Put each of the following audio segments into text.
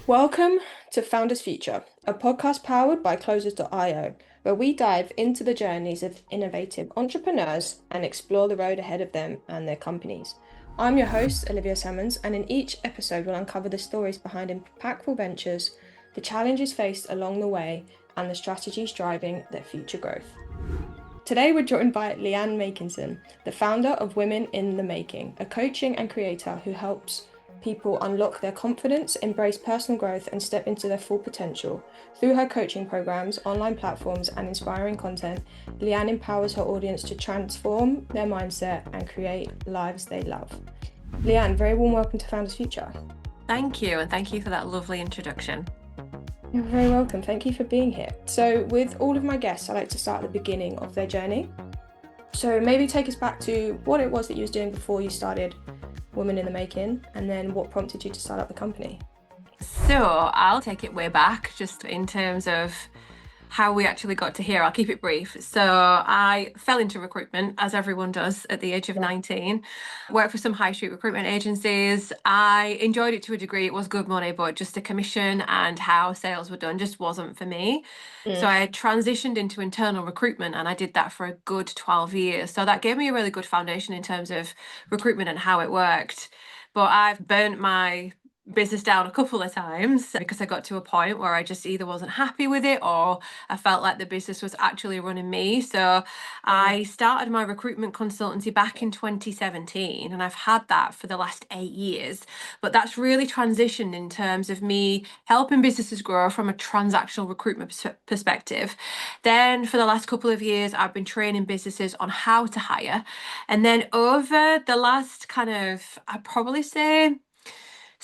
Welcome to Founders Future, a podcast powered by closersio, where we dive into the journeys of innovative entrepreneurs and explore the road ahead of them and their companies. I'm your host, Olivia Simmons, and in each episode, we'll uncover the stories behind impactful ventures, the challenges faced along the way, and the strategies driving their future growth. Today, we're joined by Leanne Makinson, the founder of Women in the Making, a coaching and creator who helps people unlock their confidence, embrace personal growth, and step into their full potential. Through her coaching programs, online platforms, and inspiring content, Leanne empowers her audience to transform their mindset and create lives they love. Leanne, very warm welcome to Founders Future. Thank you, and thank you for that lovely introduction. You're very welcome. Thank you for being here. So, with all of my guests, I like to start at the beginning of their journey. So, maybe take us back to what it was that you was doing before you started Women in the Making, and then what prompted you to start up the company. So I'll take it way back just in terms of how we actually got to here. I'll keep it brief. So I fell into recruitment, as everyone does, at the age of 19. Worked for some high street recruitment agencies. I enjoyed it to a degree. It was good money, but just the commission and how sales were done just wasn't for me. So I transitioned into internal recruitment, and I did that for a good 12 years. So that gave me a really good foundation in terms of recruitment and how it worked. But I've burnt my business down a couple of times because I got to a point where I just either wasn't happy with it or I felt like the business was actually running me. So I started my recruitment consultancy back in 2017, and I've had that for the last 8 years. But that's really transitioned in terms of me helping businesses grow from a transactional recruitment perspective. Then for the last couple of years, I've been training businesses on how to hire. And then over the last I'd probably say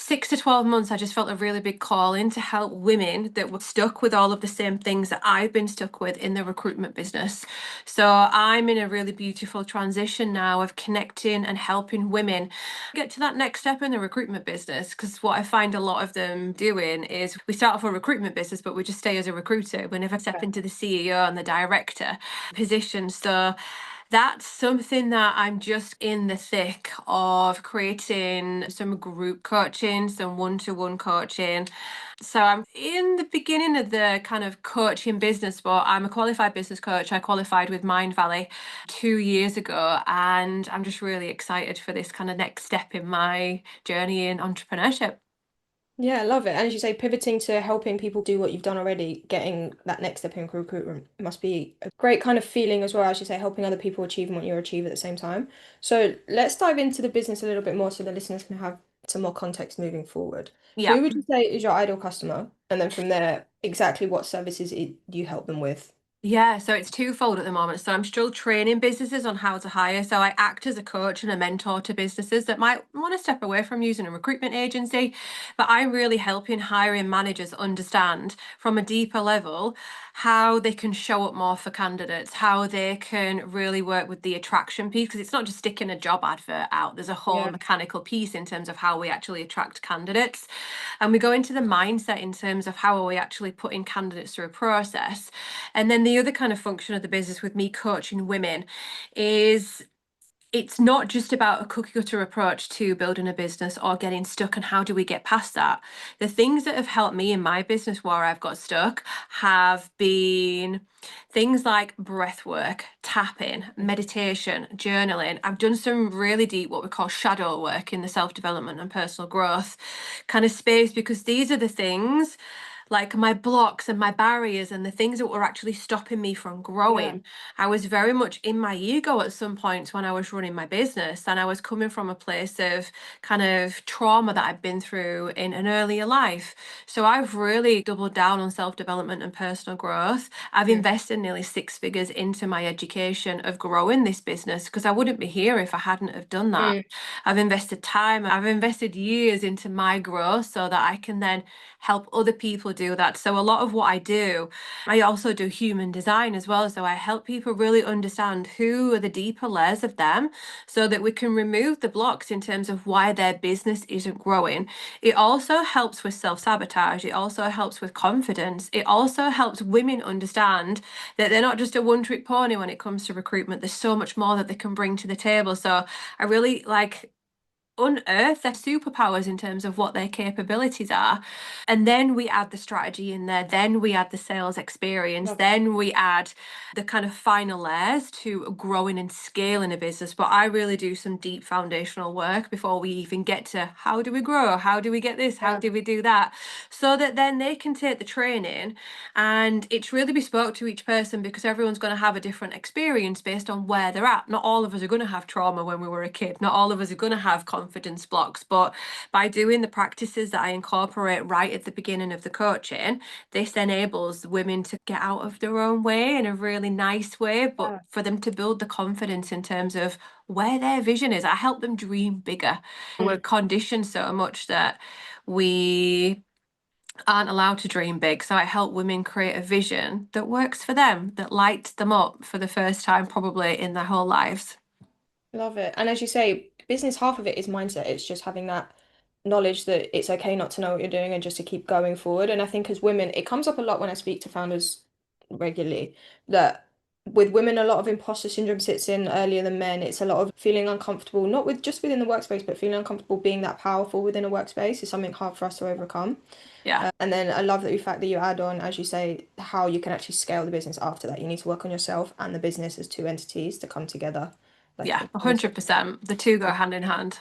6 to 12 months, I just felt a really big call in to help women that were stuck with all of the same things that I've been stuck with in the recruitment business. So I'm in a really beautiful transition now of connecting and helping women get to that next step in the recruitment business. Because what I find a lot of them doing is we start off a recruitment business, but we just stay as a recruiter. We never step into the CEO and the director position. So that's something that I'm just in the thick of creating some group coaching, some one-to-one coaching. So I'm in the beginning of the kind of coaching business, but I'm a qualified business coach. I qualified with Mind Valley 2 years ago, and I'm just really excited for this kind of next step in my journey in entrepreneurship. Yeah, I love it. And as you say, pivoting to helping people do what you've done already, getting that next step in recruitment must be a great kind of feeling as well, as you say, helping other people achieve what you achieve at the same time. So let's dive into the business a little bit more so the listeners can have some more context moving forward. Yeah. Who would you say is your ideal customer? And then from there, exactly what services you help them with? Yeah, so it's twofold at the moment. So I'm still training businesses on how to hire. So I act as a coach and a mentor to businesses that might want to step away from using a recruitment agency. But I'm really helping hiring managers understand from a deeper level how they can show up more for candidates, how they can really work with the attraction piece, because it's not just sticking a job advert out. There's a whole Yeah. mechanical piece in terms of how we actually attract candidates. And we go into the mindset in terms of how are we actually putting candidates through a process. And then the other kind of function of the business with me coaching women is it's not just about a cookie cutter approach to building a business or getting stuck and how do we get past that. The things that have helped me in my business where I've got stuck have been things like breath work, tapping, meditation, journaling. I've done some really deep what we call shadow work in the self-development and personal growth kind of space, because these are the things like my blocks and my barriers and the things that were actually stopping me from Yeah. growing. I was very much in my ego at some points when I was running my business, and I was coming from a place of kind of trauma that I'd been through in an earlier life. So I've really doubled down on self-development and personal growth. I've Mm. invested nearly 6 figures into my education of growing this business because I wouldn't be here if I hadn't have done that. Mm. I've invested time, I've invested years into my growth so that I can then help other people do that. So a lot of what I do, I also do human design as well. So I help people really understand who are the deeper layers of them so that we can remove the blocks in terms of why their business isn't growing. It also helps with self-sabotage. It also helps with confidence. It also helps women understand that they're not just a one-trick pony when it comes to recruitment. There's so much more that they can bring to the table. So I really like unearth their superpowers in terms of what their capabilities are. And then we add the strategy in there, then we add the sales experience, Love then we add the kind of final layers to growing and scaling a business. But I really do some deep foundational work before we even get to how do we grow? How do we get this? How Yeah. do we do that? So that then they can take the training, and it's really bespoke to each person because everyone's going to have a different experience based on where they're at. Not all of us are going to have trauma when we were a kid. Not all of us are going to have confidence blocks. But by doing the practices that I incorporate right at the beginning of the coaching, this enables women to get out of their own way in a really nice way, but Yeah. for them to build the confidence in terms of where their vision is. I help them dream bigger. We're conditioned so much that we aren't allowed to dream big. So I help women create a vision that works for them, that lights them up for the first time, probably in their whole lives. Love it. And as you say, business, half of it is mindset. It's just having that knowledge that it's okay not to know what you're doing and just to keep going forward. And I think as women, it comes up a lot when I speak to founders regularly that with women, a lot of imposter syndrome sits in earlier than men. It's a lot of feeling uncomfortable, not with just within the workspace, but feeling uncomfortable being that powerful within a workspace is something hard for us to overcome. Yeah. And then I love that the fact that you add on, as you say, how you can actually scale the business after that. You need to work on yourself and the business as two entities to come together. Like Yeah, you almost said. 100%. The two go hand in hand.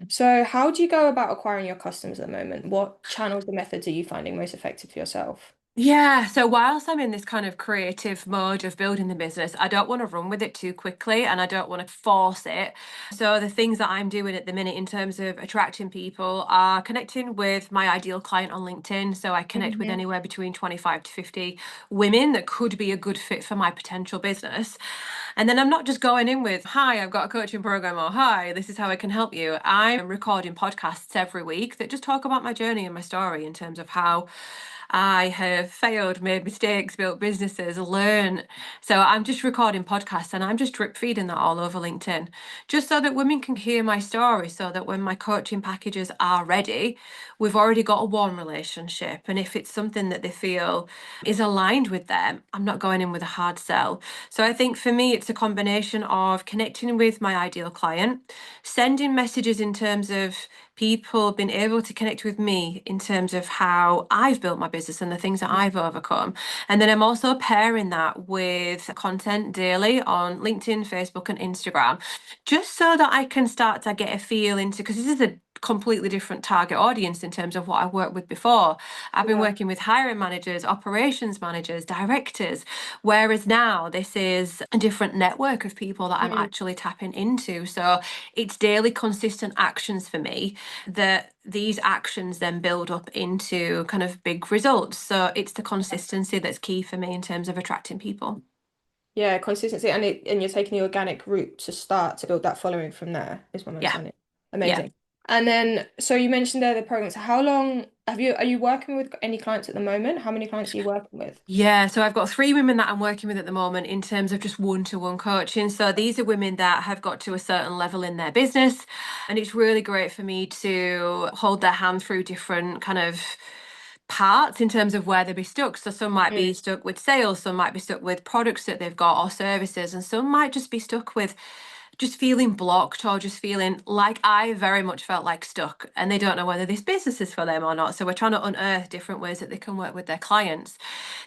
So, how do you go about acquiring your customers at the moment? What channels or methods are you finding most effective for yourself? Yeah, so whilst I'm in this kind of creative mode of building the business, I don't want to run with it too quickly and I don't want to force it. So the things that I'm doing at the minute in terms of attracting people are connecting with my ideal client on LinkedIn. So I connect with Hmm. anywhere between 25 to 50 women that could be a good fit for my potential business. And then I'm not just going in with, hi, I've got a coaching program, or hi, this is how I can help you. I'm recording podcasts every week that just talk about my journey and my story in terms of how I have failed, made mistakes, built businesses, learned. So I'm just recording podcasts and I'm just drip feeding that all over LinkedIn, just so that women can hear my story, so that when my coaching packages are ready, we've already got a warm relationship. And if it's something that they feel is aligned with them, I'm not going in with a hard sell. So I think for me, it's a combination of connecting with my ideal client, sending messages in terms of people being able to connect with me in terms of how I've built my business and the things that I've overcome. And then I'm also pairing that with content daily on LinkedIn, Facebook, and Instagram, just so that I can start to get a feel into, because this is a completely different target audience in terms of what I worked with before. I've been Yeah. working with hiring managers, operations managers, directors, whereas now this is a different network of people that I'm Mm. actually tapping into. So it's daily consistent actions for me, that these actions then build up into kind of big results. So it's the consistency that's key for me in terms of attracting people. Yeah, consistency and you're taking the organic route to start to build that following from there, is my Yeah. understanding. Yeah. Amazing. And then so you mentioned there the programs. How long are you working with any clients at the moment? How many clients are you working with? Yeah, so I've got 3 women that I'm working with at the moment in terms of just one-to-one coaching. So these are women that have got to a certain level in their business, and it's really great for me to hold their hand through different kind of parts in terms of where they'll be stuck. So some might be Mm. stuck with sales, some might be stuck with products that they've got or services, and some might just be stuck with just feeling blocked or just feeling like I very much felt like stuck, and they don't know whether this business is for them or not. So we're trying to unearth different ways that they can work with their clients.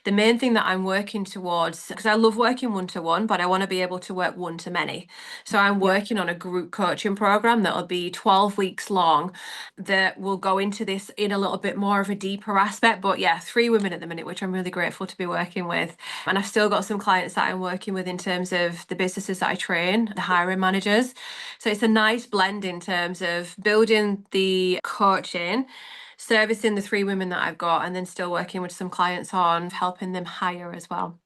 The main thing that I'm working towards, because I love working one to one, but I want to be able to work one to many. So I'm Yeah. working on a group coaching program that'll be 12 weeks long, that will go into this in a little bit more of a deeper aspect. But yeah, 3 women at the minute, which I'm really grateful to be working with. And I've still got some clients that I'm working with in terms of the businesses that I train, the hiring managers. So it's a nice blend in terms of building the coaching, servicing the 3 women that I've got, and then still working with some clients on helping them hire as well.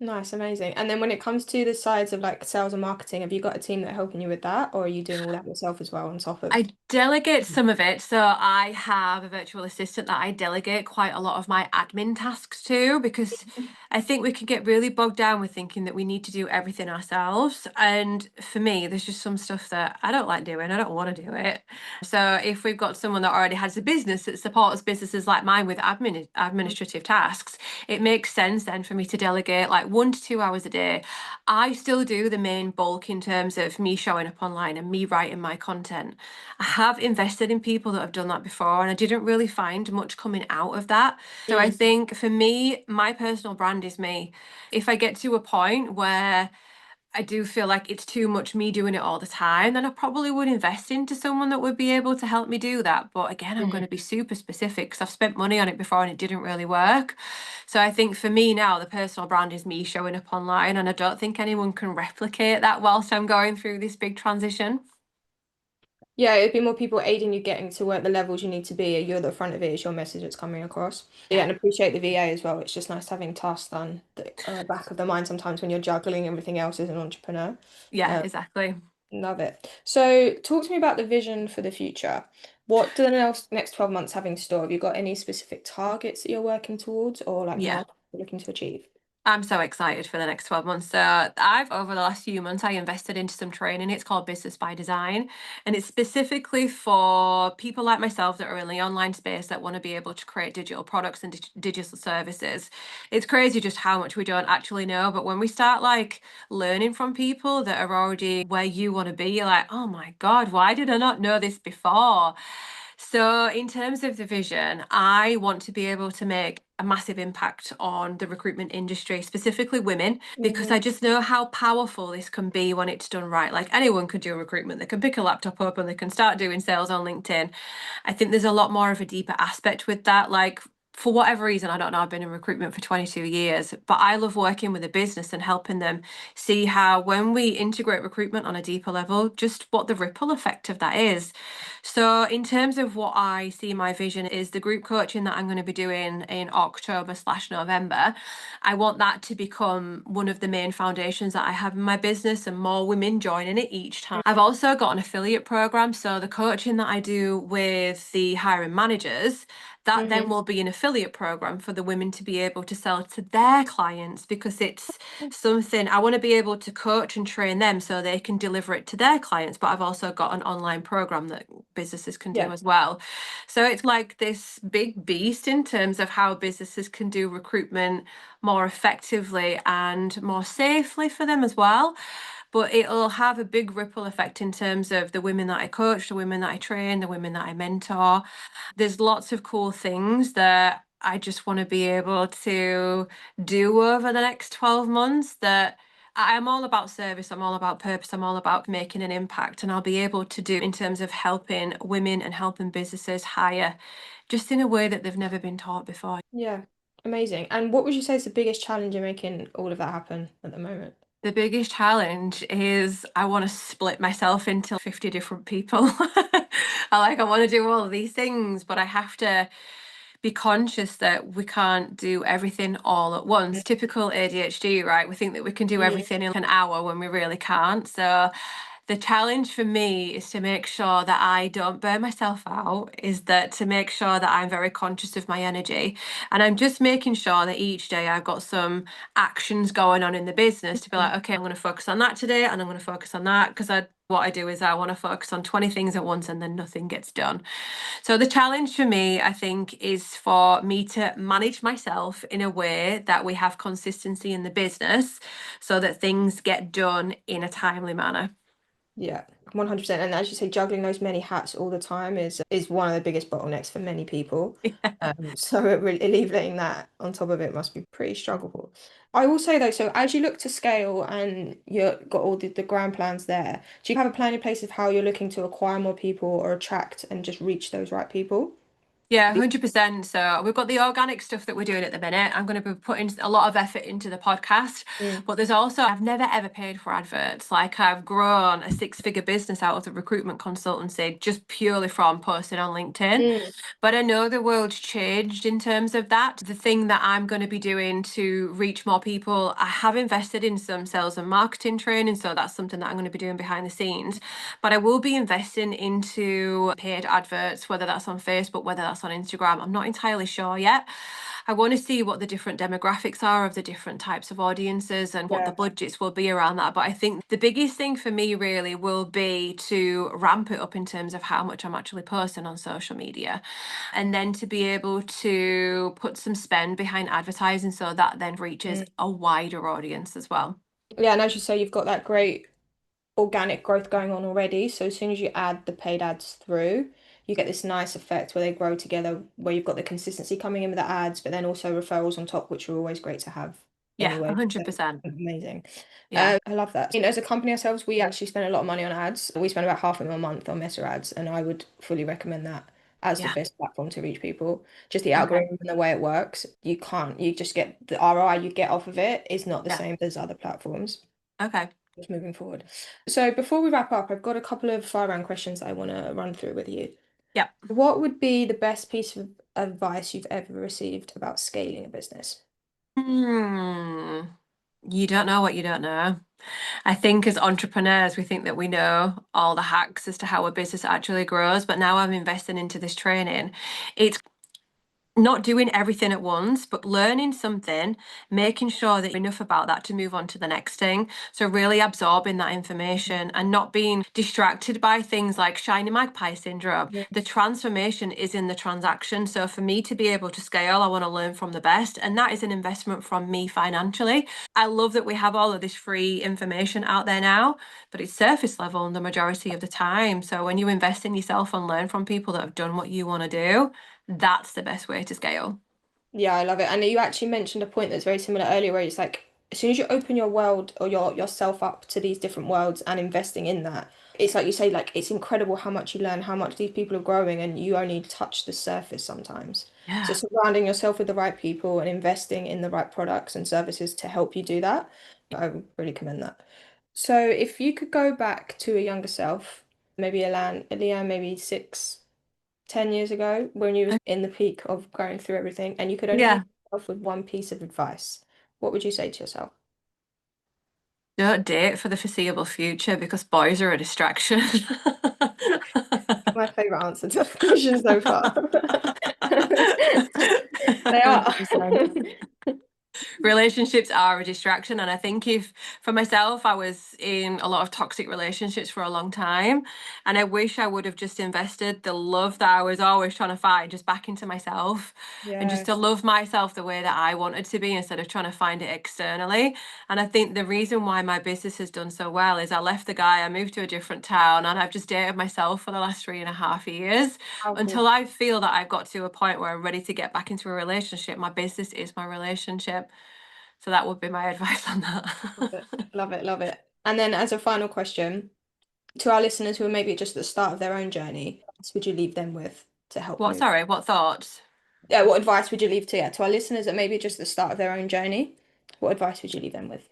Nice, amazing. And then when it comes to the sides of like sales and marketing, have you got a team that are helping you with that, or are you doing all that yourself as well on top of? I delegate some of it. So I have a virtual assistant that I delegate quite a lot of my admin tasks to, because I think we can get really bogged down with thinking that we need to do everything ourselves. And for me, there's just some stuff that I don't like doing. I don't want to do it. So if we've got someone that already has a business that supports businesses like mine with administrative tasks, it makes sense then for me to delegate like 1 to 2 hours a day. I still do the main bulk in terms of me showing up online and me writing my content. I have invested in people that have done that before, and I didn't really find much coming out of that. So I Mm. think for me, my personal brand is me. If I get to a point where I do feel like it's too much me doing it all the time, then I probably would invest into someone that would be able to help me do that. But again, I'm going to be super specific because I've spent money on it before and it didn't really work. So I think for me now, the personal brand is me showing up online, and I don't think anyone can replicate that whilst I'm going through this big transition. Yeah, it'd be more people aiding you getting to where the levels you need to be. You're at the front of it, it's your message that's coming across. Yeah, Yeah, and appreciate the VA as well. It's just nice having tasks done that are at the back of the mind sometimes when you're juggling everything else as an entrepreneur. yeah, Um, exactly. Love it. So, talk to me about the vision for the future. What do the next 12 months have in store? Have you got any specific targets that you're working towards or like Yeah. milestones you're looking to achieve? I'm so excited for the next 12 months. So I've over the last few months I invested into some training. It's called Business by Design, and it's specifically for people like myself that are in the online space that want to be able to create digital products and digital services. It's crazy just how much we don't actually know, but when we start like learning from people that are already where you want to be, you're like, "Oh my God, why did I not know this before?" So, in terms of the vision, I want to be able to make a massive impact on the recruitment industry, specifically women, because Hmm. I just know how powerful this can be when it's done right. Like anyone could do recruitment, they can pick a laptop up and they can start doing sales on LinkedIn. I think there's a lot more of a deeper aspect with that. Like, for whatever reason, I don't know, I've been in recruitment for 22 years, but I love working with a business and helping them see how, when we integrate recruitment on a deeper level, just what the ripple effect of that is. So, in terms of what I see, my vision is the group coaching that I'm going to be doing in October/November. I want that to become one of the main foundations that I have in my business and more women joining it each time. I've also got an affiliate program. So, the coaching that I do with the hiring managers, that then Hmm. will be an affiliate program for the women to be able to sell to their clients, because it's something I want to be able to coach and train them so they can deliver it to their clients. But I've also got an online program that businesses can do Yeah. as well. So it's like this big beast in terms of how businesses can do recruitment more effectively and more safely for them as well. But it'll have a big ripple effect in terms of the women that I coach, the women that I train, the women that I mentor. There's lots of cool things that I just want to be able to do over the next 12 months that I'm all about service, I'm all about purpose, I'm all about making an impact, and I'll be able to do in terms of helping women and helping businesses hire just in a way that they've never been taught before. Yeah. Amazing. And what would you say is the biggest challenge in making all of that happen at the moment? The biggest challenge is I want to split myself into 50 different people. I want to do all of these things, but I have to be conscious that we can't do everything all at once. Typical ADHD, right? We think that we can do Mm. everything in an hour when we really can't. So the challenge for me is to make sure that I don't burn myself out, is that to make sure that I'm very conscious of my energy. And I'm just making sure that each day I've got some actions going on in the business to be like, okay, I'm going to focus on that today and I'm going to focus on that, because what I do is I want to focus on 20 things at once and then nothing gets done. So the challenge for me, I think, is for me to manage myself in a way that we have consistency in the business so that things get done in a timely manner. Yeah, 100%. And as you say, juggling those many hats all the time is one of the biggest bottlenecks for many people. So alleviating that on top of it must be pretty struggleful. I will say though, so as you look to scale and you've got all the grand plans there, do you have a plan in place of how you're looking to acquire more people or attract and just reach those right people? Yeah, 100%. So we've got the organic stuff that we're doing at the minute. I'm going to be putting a lot of effort into the podcast, Mm. but there's also, I've never ever paid for adverts. Like, I've grown a six-figure business out of the recruitment consultancy just purely from posting on LinkedIn. Mm. But I know the world's changed in terms of that. The thing that I'm going to be doing to reach more people, I have invested in some sales and marketing training. So that's something that I'm going to be doing behind the scenes. But I will be investing into paid adverts, whether that's on Facebook, whether that's on Instagram. I'm not entirely sure yet. I want to see what the different demographics are of the different types of audiences and what the Yeah. budgets will be around that. But I think the biggest thing for me really will be to ramp it up in terms of how much I'm actually posting on social media, and then to be able to put some spend behind advertising so that then reaches Mm. a wider audience as well. Yeah, and as you say, you've got that great organic growth going on already. So as soon as you add the paid ads through, you get this nice effect where they grow together, where you've got the consistency coming in with the ads, but then also referrals on top, which are always great to have Yeah, anyway. So 100%. amazing. Yeah, I love that. As a company ourselves, we actually spend a lot of money on ads. We spend about half of them a month on Meta ads, and I would fully recommend that as the yeah. best platform to reach people. Just the Okay. algorithm and the way it works, you just get the ROI you get off of it is not the Yeah. same as other platforms. Okay. Just moving forward. So before we wrap up, I've got a couple of fire round questions I want to run through with you. Yeah. What would be the best piece of advice you've ever received about scaling a business? Hmm. You don't know what you don't know. I think as entrepreneurs, we think that we know all the hacks as to how a business actually grows. But now I'm investing into this training. It's not doing everything at once, but learning something, making sure that you know enough about that to move on to the next thing. So really absorbing that information and not being distracted by things like shiny magpie syndrome. Yeah. The transformation is in the transaction. So for me to be able to scale, I want to learn from the best. And that is an investment from me financially. I love that we have all of this free information out there now, but it's surface level the majority of the time. So when you invest in yourself and learn from people that have done what you want to do, that's the best way to scale. Yeah, I love it. And you actually mentioned a point that's very similar earlier, where it's like as soon as you open your world or yourself up to these different worlds and investing in that, it's like you say, like it's incredible how much you learn, how much these people are growing, and you only touch the surface sometimes. So Yeah. surrounding yourself with the right people and investing in the right products and services to help you do that, I would really commend that. So if you could go back to a younger self, maybe Leanne, maybe 10 years ago when you was in the peak of going through everything and you could only leave Yeah. yourself with one piece of advice, what would you say to yourself? Don't date for the foreseeable future because boys are a distraction. My favorite answer to the question so far. They are. 100%. Relationships are a distraction, and I think if for myself I was in a lot of toxic relationships for a long time, and I wish I would have just invested the love that I was always trying to find just back into myself, and just Yeah. to love myself the way that I wanted to be instead of trying to find it externally. And I think the reason why my business has done so well is I left the guy, I moved to a different town, and I've just dated myself for the last 3.5 years Powerful. until I feel that I've got to a point where I'm ready to get back into a relationship. My business is my relationship. So that would be my advice on Love it. that. Love it. Love it. And then as a final question, to our listeners who are maybe just at the start of their own journey, what would you leave them with to help What, move? sorry, what thoughts? Yeah, what advice would you leave to our listeners that maybe just at the start of their own journey? What advice would you leave them with?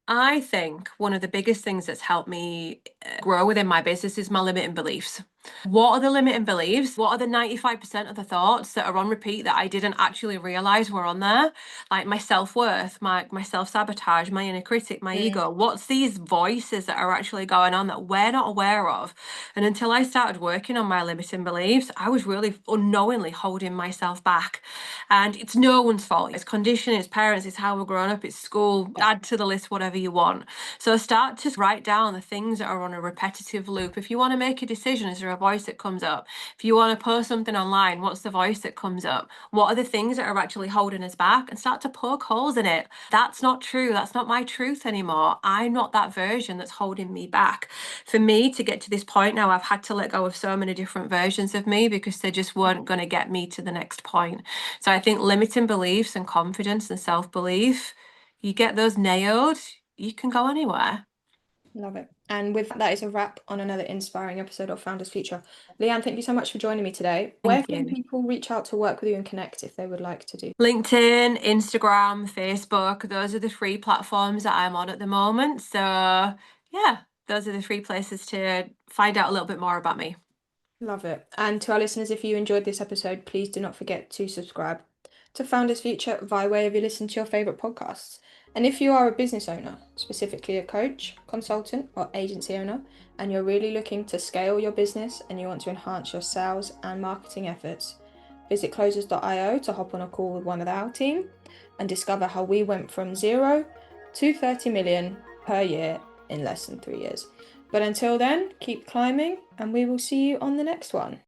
I think one of the biggest things that's helped me grow within my business is my limiting beliefs. What are the limiting beliefs? What are the 95% of the thoughts that are on repeat that I didn't actually realize were on there? Like my self-worth, my self-sabotage, my inner critic, my Mm. ego. What's these voices that are actually going on that we're not aware of? And until I started working on my limiting beliefs, I was really unknowingly holding myself back. And it's no one's fault. It's conditioning, it's parents, it's how we're growing up, it's school. Yeah. Add to the list whatever you want. So start to write down the things that are on a repetitive loop. If you want to make a decision, is there a voice that comes up? If you want to post something online, what's the voice that comes up? What are the things that are actually holding us back? And start to poke holes in it. That's not true. That's not my truth anymore. I'm not that version that's holding me back. For me to get to this point now, I've had to let go of so many different versions of me because they just weren't going to get me to the next point. So I think limiting beliefs and confidence and self-belief, you get those nailed, you can go anywhere. Love it. And with that is a wrap on another inspiring episode of Founders Future. Leanne, thank you so much for joining me today. Where Thank can you. people reach out to work with you and connect if they would like to do? LinkedIn, Instagram, Facebook, those are the three platforms that I'm on at the moment. So, yeah, those are the three places to find out a little bit more about me. Love it. And to our listeners, if you enjoyed this episode, please do not forget to subscribe to Founders Future via way of you listen to your favorite podcasts. And if you are a business owner, specifically a coach, consultant, or agency owner, and you're really looking to scale your business and you want to enhance your sales and marketing efforts, visit closersio to hop on a call with one of our team and discover how we went from 0 to 30 million per year in less than 3 years. But until then, keep climbing, and we will see you on the next one.